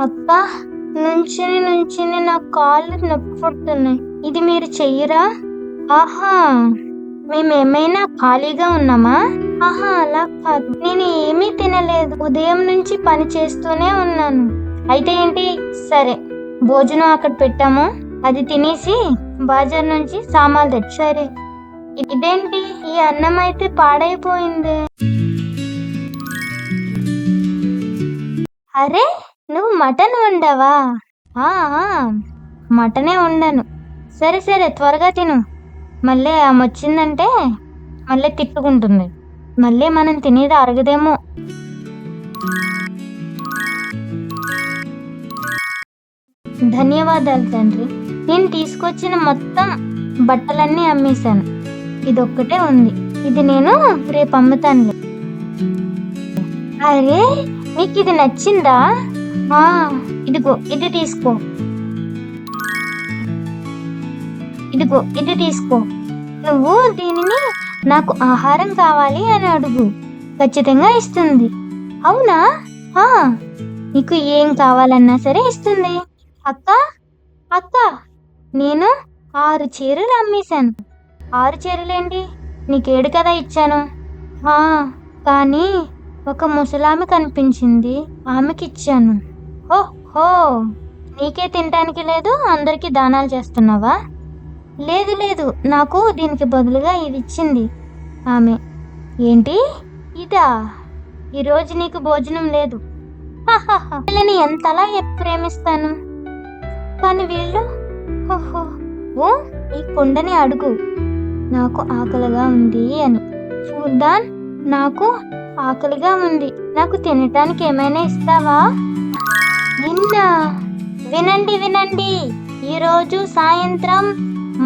అక్క, నుంచుని నుంచుని నా కాళ్ళు నొప్పి పుడుతున్నాయి. ఇది మీరు చెయ్యరా? ఆహా, మేమేమైనా ఖాళీగా ఉన్నామా? ఆహా, అలా కాదు. నేను ఏమీ తినలేదు. ఉదయం నుంచి పని చేస్తూనే ఉన్నాను. అయితే ఏంటి? సరే, భోజనం అక్కడ పెట్టాము, అది తినేసి బజార్ నుంచి సామాన్లు తెచ్చు. సరే. ఇదేంటి, ఈ అన్నం అయితే పాడైపోయింది. అరే, నువ్వు మటన్ వండావా? మటనే వండాను. సరే సరే, త్వరగా తిను. మళ్ళీ ఆమె వచ్చిందంటే మళ్ళీ తిట్టుకుంటుంది. మళ్ళీ మనం తినేది అరగదేమో. ధన్యవాదాలు తండ్రి. నేను తీసుకొచ్చిన మొత్తం బట్టలన్నీ అమ్మేశాను. ఇదొక్కటే ఉంది. ఇది నేను రేపు అమ్ముతానులే. అరే, నీకు ఇది నచ్చిందా? ఇదిగో, ఇది తీసుకో. ఇదిగో, ఇది తీసుకో. నువ్వు దీనిని నాకు ఆహారం కావాలి అని అడుగు, ఖచ్చితంగా ఇస్తుంది. అవునా? నీకు ఏం కావాలన్నా సరే ఇస్తుంది. అక్క అక్క, నేను 6 చీరలు అమ్మేశాను. 6 చీరలేంటి, నీకేడు కదా ఇచ్చాను. కానీ ఒక ముసలామె కనిపించింది, ఆమెకిచ్చాను. ఓహో, నీకే తినటానికి లేదు, అందరికీ దానాలు చేస్తున్నావా? లేదు లేదు, నాకు దీనికి బదులుగా ఇది ఇచ్చింది ఆమె. ఏంటి, ఇదా? ఈరోజు నీకు భోజనం లేదు. వీళ్ళని ఎంతలా ప్రేమిస్తాను, కానీ వీళ్ళు. ఓ, ఈ కొండని అడుగు, నాకు ఆకలిగా ఉంది అని. ఫూల్దాన్, నాకు ఆకలిగా ఉంది, నాకు తినటానికి ఏమైనా ఇస్తావా? వినండి వినండి, ఈరోజు సాయంత్రం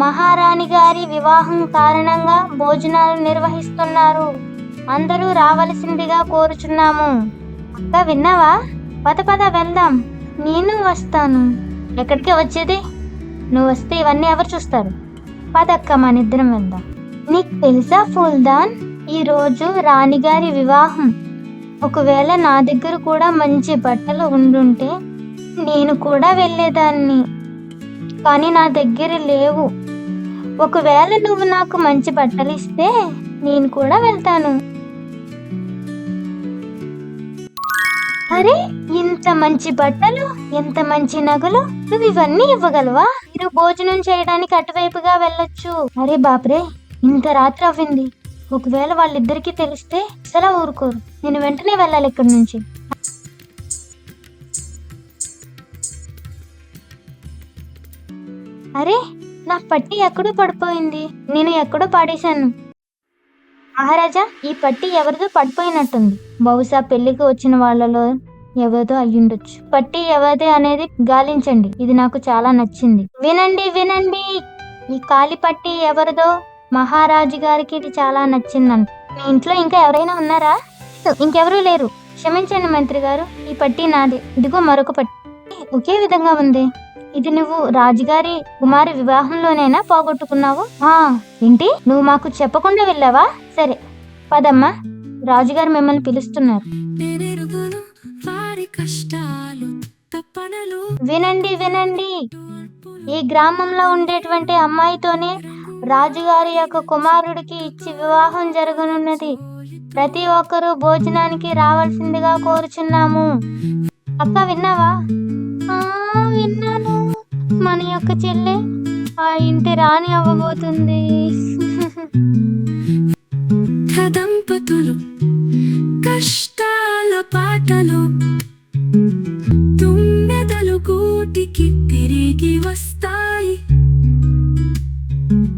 మహారాణి గారి వివాహం కారణంగా భోజనాలు నిర్వహిస్తున్నారు. అందరూ రావలసిందిగా కోరుచున్నాము. అక్క, విన్నావా? పద పద వెళ్దాం. నేను వస్తాను. ఎక్కడికి వచ్చేది? నువ్వు వస్తే ఇవన్నీ ఎవరు చూస్తారు? పదక్క, మనిద్దరం వెళ్దాం. నీకు తెలుసా ఫూల్దాన్, ఈరోజు రాణిగారి వివాహం. ఒకవేళ నా దగ్గర కూడా మంచి బట్టలు ఉండుంటే నేను కూడా వెళ్ళేదాన్ని, కానీ నా దగ్గర లేవు. ఒకవేళ నువ్వు నాకు మంచి బట్టలు ఇస్తే నేను కూడా వెళ్తాను. అరే, ఇంత మంచి బట్టలు, ఎంత మంచి నగలు, నువ్వు ఇవన్నీ ఇవ్వగలవా? మీరు భోజనం చేయడానికి అటువైపుగా వెళ్ళొచ్చు. అరే బాప్రే, ఇంత రాత్రి అవ్వింది. ఒకవేళ వాళ్ళిద్దరికీ తెలిస్తే అసలు ఊరుకోరు. నేను వెంటనే వెళ్ళాలి ఇక్కడి నుంచి. అరే, నా పట్టి ఎక్కడో పడిపోయింది. నేను ఎక్కడో పాడేశాను. మహారాజా, ఈ పట్టి ఎవరిదో పడిపోయినట్టుంది. బహుశా పెళ్లికి వచ్చిన వాళ్ళలో ఎవరిదో అయ్యుండొచ్చు. పట్టి ఎవరిది అనేది గాలించండి, ఇది నాకు చాలా నచ్చింది. వినండి వినండి, ఈ కాలి పట్టి ఎవరిదో? మహారాజు గారికి ఇది చాలా నచ్చిందంట. మీ ఇంట్లో ఇంకా ఎవరైనా ఉన్నారా? ఇంకెవరూ లేరు. క్షమించండి మంత్రి గారు, ఈ పట్టి నాది. ఇదిగో మరొక పట్టి, ఒకే విధంగా ఉంది. ఇది నువ్వు రాజుగారి కుమారి వివాహంలోనైనా పోగొట్టుకున్నావు? ఏంటి, నువ్వు మాకు చెప్పకుండా వెళ్ళావా? సరే పదమ్మా, రాజుగారు మిమ్మల్ని పిలుస్తున్నారు. వినండి వినండి, ఈ గ్రామంలో ఉండేటువంటి అమ్మాయితోనే రాజుగారి యొక్క కుమారుడికి ఇచ్చి వివాహం జరగనున్నది. ప్రతి ఒక్కరూ భోజనానికి రావాల్సిందిగా కోరుచున్నాము. అక్క, విన్నావా? విన్నాను. మన యొక్క చెల్లె ఆ ఇంటి రాణి అవ్వబోతుంది.